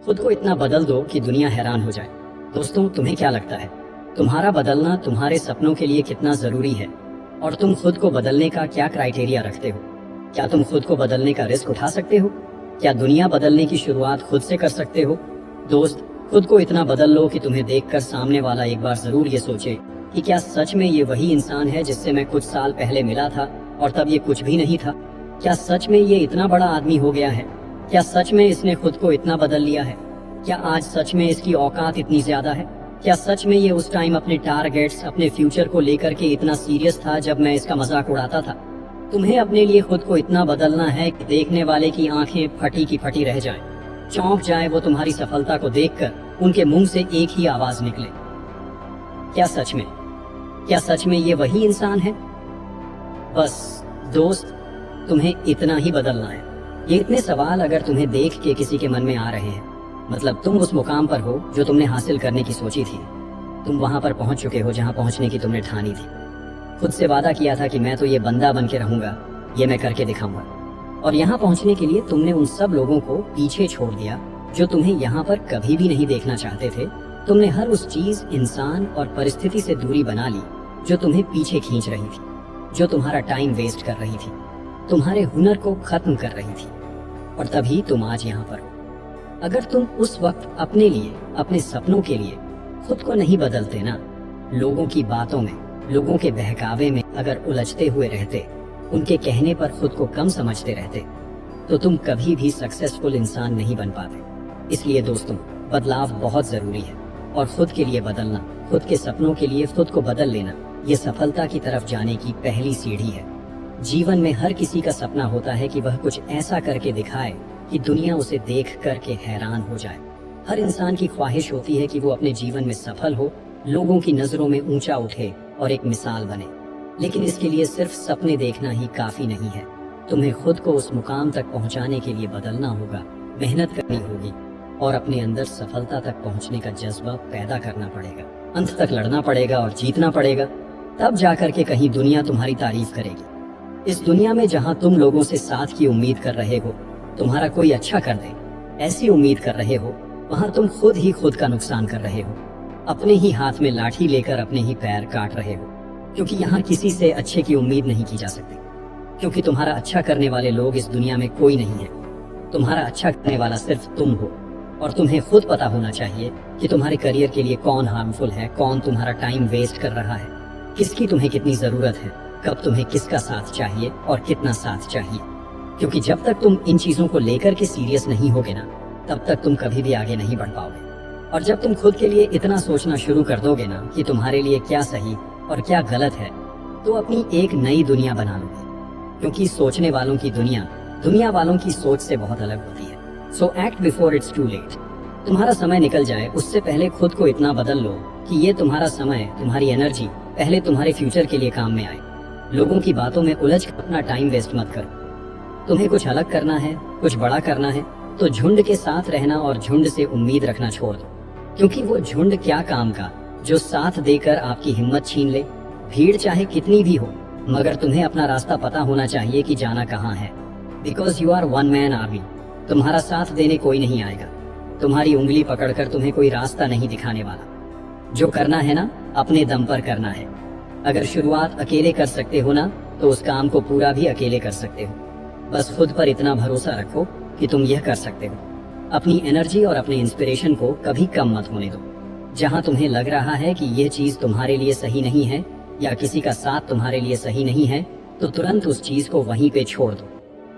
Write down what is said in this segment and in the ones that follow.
खुद को इतना बदल दो कि दुनिया हैरान हो जाए। दोस्तों, तुम्हें क्या लगता है, तुम्हारा बदलना तुम्हारे सपनों के लिए कितना जरूरी है? और तुम खुद को बदलने का क्या क्राइटेरिया रखते हो? क्या तुम खुद को बदलने का रिस्क उठा सकते हो? क्या दुनिया बदलने की शुरुआत खुद से कर सकते हो? दोस्त, खुद को इतना बदल लो कि तुम्हें देखकर सामने वाला एक बार जरूर ये सोचे कि क्या सच में ये वही इंसान है जिससे मैं कुछ साल पहले मिला था और तब ये कुछ भी नहीं था? क्या सच में ये इतना बड़ा आदमी हो गया है? क्या सच में इसने खुद को इतना बदल लिया है? क्या आज सच में इसकी औकात इतनी ज्यादा है? क्या सच में ये उस टाइम अपने टारगेट्स, अपने फ्यूचर को लेकर के इतना सीरियस था जब मैं इसका मजाक उड़ाता था? तुम्हें अपने लिए खुद को इतना बदलना है कि देखने वाले की आंखें फटी की फटी रह जाएं, चौंक जाए वो तुम्हारी सफलता को देखकर उनके मुंह से एक ही आवाज निकले, क्या सच में ये वही इंसान है? बस दोस्त, तुम्हें इतना ही बदलना है। ये इतने सवाल अगर तुम्हें देख के किसी के मन में आ रहे हैं, मतलब तुम उस मुकाम पर हो जो तुमने हासिल करने की सोची थी। तुम वहां पर पहुंच चुके हो जहां पहुंचने की तुमने ठानी थी। खुद से वादा किया था कि मैं तो ये बंदा बन के रहूंगा, ये मैं करके दिखाऊंगा। और यहाँ पहुंचने के लिए तुमने उन सब लोगों को पीछे छोड़ दिया जो तुम्हें यहाँ पर कभी भी नहीं देखना चाहते थे। तुमने हर उस चीज, इंसान और परिस्थिति से दूरी बना ली जो तुम्हें पीछे खींच रही थी, जो तुम्हारा टाइम वेस्ट कर रही थी, तुम्हारे हुनर को खत्म कर रही थी। और तभी तुम आज यहाँ पर हो। अगर तुम उस वक्त अपने लिए, अपने सपनों के लिए खुद को नहीं बदलते ना, लोगों की बातों में, लोगों के बहकावे में अगर उलझते हुए रहते, उनके कहने पर खुद को कम समझते रहते, तो तुम कभी भी सक्सेसफुल इंसान नहीं बन पाते। इसलिए दोस्तों, बदलाव बहुत जरूरी है और खुद के लिए बदलना, खुद के सपनों के लिए खुद को बदल लेना, ये सफलता की तरफ जाने की पहली सीढ़ी है। जीवन में हर किसी का सपना होता है कि वह कुछ ऐसा करके दिखाए कि दुनिया उसे देख करके हैरान हो जाए। हर इंसान की ख्वाहिश होती है कि वो अपने जीवन में सफल हो, लोगों की नजरों में ऊंचा उठे और एक मिसाल बने। लेकिन इसके लिए सिर्फ सपने देखना ही काफी नहीं है। तुम्हें खुद को उस मुकाम तक पहुंचाने के लिए बदलना होगा, मेहनत करनी होगी और अपने अंदर सफलता तक पहुंचने का जज्बा पैदा करना पड़ेगा। अंत तक लड़ना पड़ेगा और जीतना पड़ेगा, तब जाकर के कहीं दुनिया तुम्हारी तारीफ करेगी। इस दुनिया में जहां तुम लोगों से साथ की उम्मीद कर रहे हो, तुम्हारा कोई अच्छा कर दे, ऐसी उम्मीद कर रहे हो, वहां तुम खुद ही खुद का नुकसान कर रहे हो। अपने ही हाथ में लाठी लेकर अपने ही पैर काट रहे हो, क्योंकि यहाँ किसी से अच्छे की उम्मीद नहीं की जा सकती। क्योंकि तुम्हारा अच्छा करने वाले लोग इस दुनिया में कोई नहीं है। तुम्हारा अच्छा करने वाला सिर्फ तुम हो। और तुम्हें खुद पता होना चाहिए कि तुम्हारे करियर के लिए कौन हार्मफुल है, कौन तुम्हारा टाइम वेस्ट कर रहा है, किसकी तुम्हें कितनी जरूरत है, कब तुम्हें किसका साथ चाहिए और कितना साथ चाहिए। क्योंकि जब तक तुम इन चीजों को लेकर के सीरियस नहीं होगे ना, तब तक तुम कभी भी आगे नहीं बढ़ पाओगे। और जब तुम खुद के लिए इतना सोचना शुरू कर दोगे ना कि तुम्हारे लिए क्या सही और क्या गलत है, तो अपनी एक नई दुनिया बना लोगे। क्योंकि सोचने वालों की दुनिया, दुनिया वालों की सोच से बहुत अलग होती है। So act before it's too late. तुम्हारा समय निकल जाए उससे पहले खुद को इतना बदल लो कि ये तुम्हारा समय, तुम्हारी एनर्जी पहले तुम्हारे फ्यूचर के लिए काम में आए। लोगों की बातों में उलझ कर अपना टाइम वेस्ट मत करो। तुम्हें कुछ अलग करना है, कुछ बड़ा करना है, तो झुंड के साथ रहना और झुंड से उम्मीद रखना छोड़ दो। क्योंकि वो झुंड क्या काम का जो साथ देकर आपकी हिम्मत छीन ले। भीड़ चाहे कितनी भी हो, मगर तुम्हें अपना रास्ता पता होना चाहिए कि जाना कहाँ है। Because you are one man army. तुम्हारा साथ देने कोई नहीं आएगा, तुम्हारी उंगली पकड़कर तुम्हें कोई रास्ता नहीं दिखाने वाला। जो करना है ना, अपने दम पर करना है। अगर शुरुआत अकेले कर सकते हो ना, तो उस काम को पूरा भी अकेले कर सकते हो। बस खुद पर इतना भरोसा रखो कि तुम यह कर सकते हो। अपनी एनर्जी और अपने इंस्पिरेशन को कभी कम मत होने दो। जहां तुम्हें लग रहा है कि यह चीज तुम्हारे लिए सही नहीं है या किसी का साथ तुम्हारे लिए सही नहीं है, तो तुरंत उस चीज को वहीं पे छोड़ दो।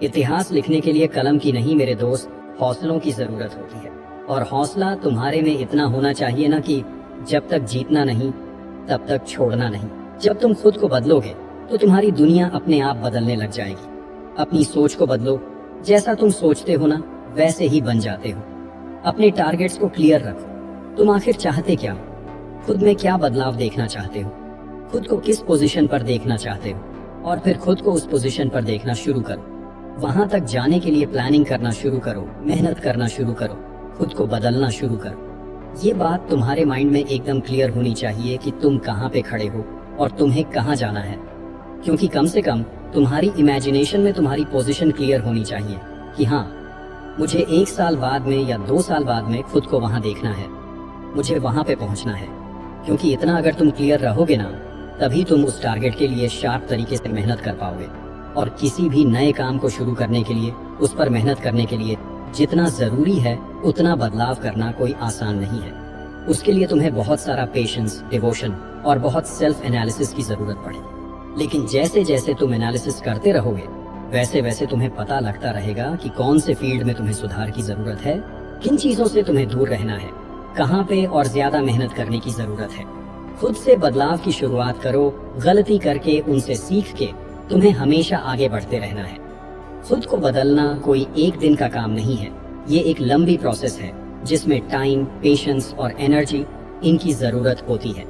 इतिहास लिखने के लिए कलम की नहीं मेरे दोस्त, हौसलों की जरूरत होती है। और हौसला तुम्हारे में इतना होना चाहिए ना कि जब तक जीतना नहीं तब तक छोड़ना नहीं। जब तुम खुद को बदलोगे तो तुम्हारी दुनिया अपने आप बदलने लग जाएगी। अपनी सोच को बदलो, जैसा तुम सोचते हो ना वैसे ही बन जाते हो। अपने टारगेट्स को क्लियर रखो। तुम आखिर चाहते क्या हो? खुद में क्या बदलाव देखना चाहते हो? खुद को किस पोजीशन पर देखना चाहते हो? और फिर खुद को उस पोजीशन पर देखना शुरू करो। वहां तक जाने के लिए प्लानिंग करना शुरू करो, मेहनत करना शुरू करो, खुद को बदलना शुरू करो। ये बात तुम्हारे माइंड में एकदम क्लियर होनी चाहिए कि तुम कहाँ पे खड़े हो और तुम्हें कहाँ जाना है। क्योंकि कम से कम तुम्हारी इमेजिनेशन में तुम्हारी पोजीशन क्लियर होनी चाहिए कि हाँ, मुझे 1 साल बाद में या 2 साल बाद में खुद को वहां देखना है, मुझे वहां पे पहुंचना है। क्योंकि इतना अगर तुम क्लियर रहोगे ना, तभी तुम उस टारगेट के लिए शार्प तरीके से मेहनत कर पाओगे। और किसी भी नए काम को शुरू करने के लिए, उस पर मेहनत करने के लिए जितना जरूरी है उतना बदलाव करना कोई आसान नहीं है। उसके लिए तुम्हें बहुत सारा पेशेंस, डिवोशन और बहुत सेल्फ एनालिसिस की जरूरत पड़ेगी। लेकिन जैसे जैसे तुम एनालिसिस करते रहोगे, वैसे वैसे तुम्हें पता लगता रहेगा कि कौन से फील्ड में तुम्हें सुधार की जरूरत है, किन चीजों से तुम्हें दूर रहना है, कहाँ पे और ज्यादा मेहनत करने की जरूरत है। खुद से बदलाव की शुरुआत करो, गलती करके उनसे सीख के तुम्हें हमेशा आगे बढ़ते रहना है। खुद को बदलना कोई एक दिन का काम नहीं है, ये एक लंबी प्रोसेस है जिसमें टाइम, पेशेंस और एनर्जी इनकी जरूरत होती है।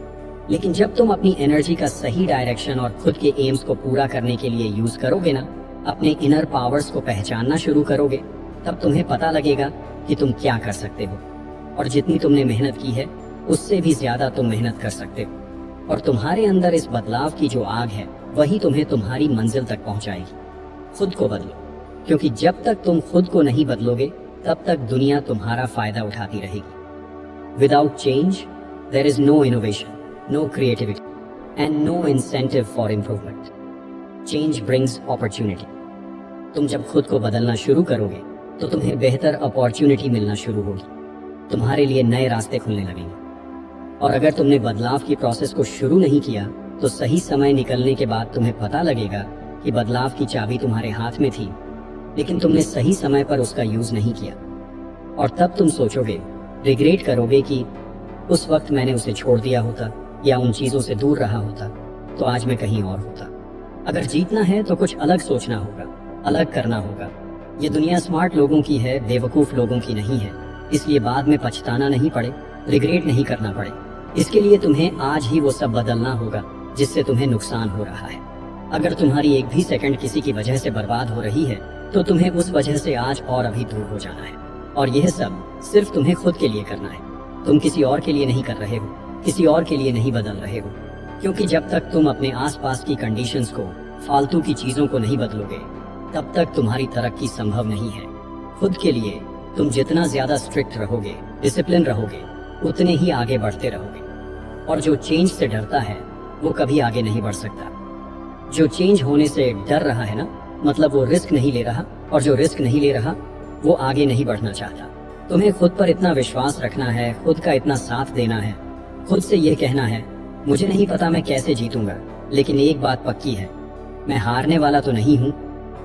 लेकिन जब तुम अपनी एनर्जी का सही डायरेक्शन और खुद के एम्स को पूरा करने के लिए यूज करोगे ना, अपने इनर पावर्स को पहचानना शुरू करोगे, तब तुम्हें पता लगेगा कि तुम क्या कर सकते हो। और जितनी तुमने मेहनत की है उससे भी ज्यादा तुम मेहनत कर सकते हो। और तुम्हारे अंदर इस बदलाव की जो आग है, वही तुम्हें तुम्हारी मंजिल तक पहुंचाएगी। खुद को बदलो, क्योंकि जब तक तुम खुद को नहीं बदलोगे तब तक दुनिया तुम्हारा फायदा उठाती रहेगी। Without change there is no innovation, no creativity and no incentive for improvement. Change brings opportunity. तुम जब खुद को बदलना शुरू करोगे तो तुम्हें बेहतर अपॉर्चुनिटी मिलना शुरू होगी, तुम्हारे लिए नए रास्ते खुलने लगेंगे। और अगर तुमने बदलाव की प्रोसेस को शुरू नहीं किया तो सही समय निकलने के बाद तुम्हें पता लगेगा कि बदलाव की चाबी तुम्हारे हाथ में थी, लेकिन तुमने सही समय पर उसका यूज नहीं किया। और तब तुम सोचोगे, रिग्रेट करोगे कि उस वक्त मैंने उसे छोड़ दिया होता या उन चीजों से दूर रहा होता तो आज मैं कहीं और होता। अगर जीतना है तो कुछ अलग सोचना होगा, अलग करना होगा। ये दुनिया स्मार्ट लोगों की है, बेवकूफ लोगों की नहीं है। इसलिए बाद में पछताना नहीं पड़े, रिग्रेट नहीं करना पड़े, इसके लिए तुम्हें आज ही वो सब बदलना होगा जिससे तुम्हें नुकसान हो रहा है। अगर तुम्हारी एक भी सेकंड किसी की वजह से बर्बाद हो रही है तो तुम्हें उस वजह से आज और अभी दूर हो जाना है। और यह सब सिर्फ तुम्हें खुद के लिए करना है। तुम किसी और के लिए नहीं कर रहे हो, किसी और के लिए नहीं बदल रहे हो। क्योंकि जब तक तुम अपने आसपास की कंडीशंस को, फालतू की चीजों को नहीं बदलोगे, तब तक तुम्हारी तरक्की संभव नहीं है। खुद के लिए तुम जितना ज्यादा स्ट्रिक्ट रहोगे, डिसिप्लिन रहोगे, उतने ही आगे बढ़ते रहोगे। और जो चेंज से डरता है वो कभी आगे नहीं बढ़ सकता। जो चेंज होने से डर रहा है ना, मतलब वो रिस्क नहीं ले रहा, और जो रिस्क नहीं ले रहा वो आगे नहीं बढ़ना चाहता। तुम्हें खुद पर इतना विश्वास रखना है, खुद का इतना साथ देना है, खुद से ये कहना है, मुझे नहीं पता मैं कैसे जीतूंगा, लेकिन एक बात पक्की है, मैं हारने वाला तो नहीं हूँ,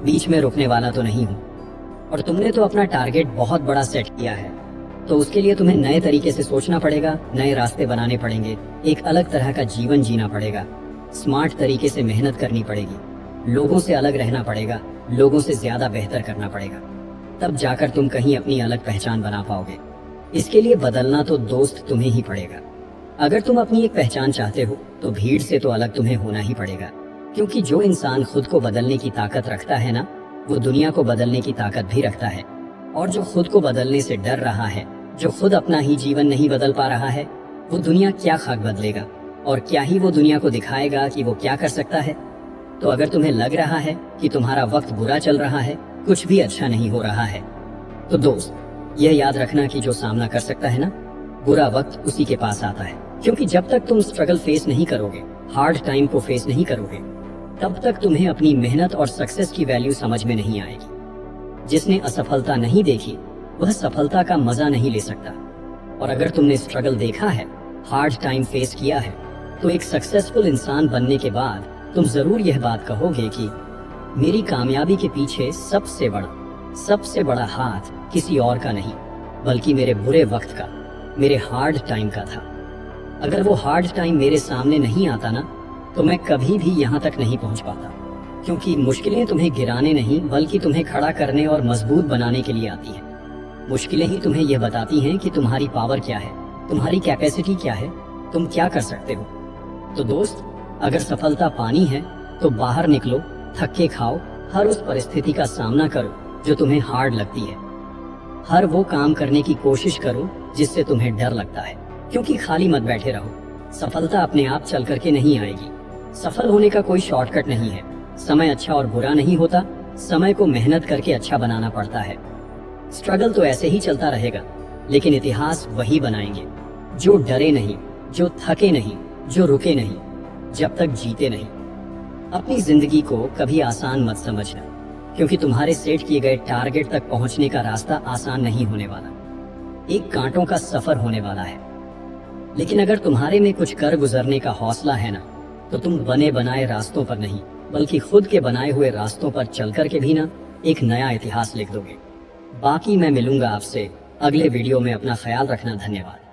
बीच में रुकने वाला तो नहीं हूँ। और तुमने तो अपना टारगेट बहुत बड़ा सेट किया है, तो उसके लिए तुम्हें नए तरीके से सोचना पड़ेगा, नए रास्ते बनाने पड़ेंगे, एक अलग तरह का जीवन जीना पड़ेगा, स्मार्ट तरीके से मेहनत करनी पड़ेगी, लोगों से अलग रहना पड़ेगा, लोगों से ज्यादा बेहतर करना पड़ेगा। तब जाकर तुम कहीं अपनी अलग पहचान बना पाओगे। इसके लिए बदलना तो दोस्त तुम्हें ही पड़ेगा। अगर तुम अपनी एक पहचान चाहते हो तो भीड़ से तो अलग तुम्हें होना ही पड़ेगा। क्योंकि जो इंसान खुद को बदलने की ताकत रखता है ना, वो दुनिया को बदलने की ताकत भी रखता है। और जो खुद को बदलने से डर रहा है, जो खुद अपना ही जीवन नहीं बदल पा रहा है, वो दुनिया क्या खाक बदलेगा, और क्या ही वो दुनिया को दिखाएगा कि वो क्या कर सकता है। तो अगर तुम्हें लग रहा है कि तुम्हारा वक्त बुरा चल रहा है, कुछ भी अच्छा नहीं हो रहा है, तो दोस्त यह याद रखना कि जो सामना कर सकता है ना, बुरा वक्त उसी के पास आता है। क्योंकि जब तक तुम स्ट्रगल फेस नहीं करोगे, हार्ड टाइम को फेस नहीं करोगे, तब तक तुम्हें अपनी मेहनत और सक्सेस की वैल्यू समझ में नहीं आएगी। जिसने असफलता नहीं देखी वह सफलता का मजा नहीं ले सकता। और अगर तुमने स्ट्रगल देखा है, हार्ड टाइम फेस किया है, तो एक सक्सेसफुल इंसान बनने के बाद तुम जरूर यह बात कहोगे कि मेरी कामयाबी के पीछे सबसे बड़ा हाथ किसी और का नहीं, बल्कि मेरे बुरे वक्त का, मेरे हार्ड टाइम का था। अगर वो हार्ड टाइम मेरे सामने नहीं आता ना, तो मैं कभी भी यहाँ तक नहीं पहुँच पाता। क्योंकि मुश्किलें तुम्हें गिराने नहीं, बल्कि तुम्हें खड़ा करने और मजबूत बनाने के लिए आती है। मुश्किलें ही तुम्हें यह बताती हैं कि तुम्हारी पावर क्या है, तुम्हारी कैपेसिटी क्या है, तुम क्या कर सकते हो। तो दोस्त, अगर सफलता पानी है तो बाहर निकलो, थक्के खाओ, हर उस परिस्थिति का सामना करो जो तुम्हें हार्ड लगती है। हर वो काम करने की कोशिश करो जिससे तुम्हें डर लगता है। क्योंकि खाली मत बैठे रहो। सफलता अपने आप चल करके नहीं आएगी। सफल होने का कोई शॉर्टकट नहीं है। समय अच्छा और बुरा नहीं होता, समय को मेहनत करके अच्छा बनाना पड़ता है। स्ट्रगल तो ऐसे ही चलता रहेगा, लेकिन इतिहास वही बनाएंगे जो डरे नहीं, जो थके नहीं, जो रुके नहीं, जब तक जीते नहीं। अपनी जिंदगी को कभी आसान मत समझना, क्योंकि तुम्हारे सेट किए गए टारगेट तक पहुंचने का रास्ता आसान नहीं होने वाला। एक कांटों का सफर होने वाला है। लेकिन अगर तुम्हारे में कुछ कर गुजरने का हौसला है ना, तो तुम बने बनाए रास्तों पर नहीं, बल्कि खुद के बनाए हुए रास्तों पर चलकर के भी ना एक नया इतिहास लिख दोगे। बाकी मैं मिलूंगा आपसे अगले वीडियो में। अपना ख्याल रखना। धन्यवाद।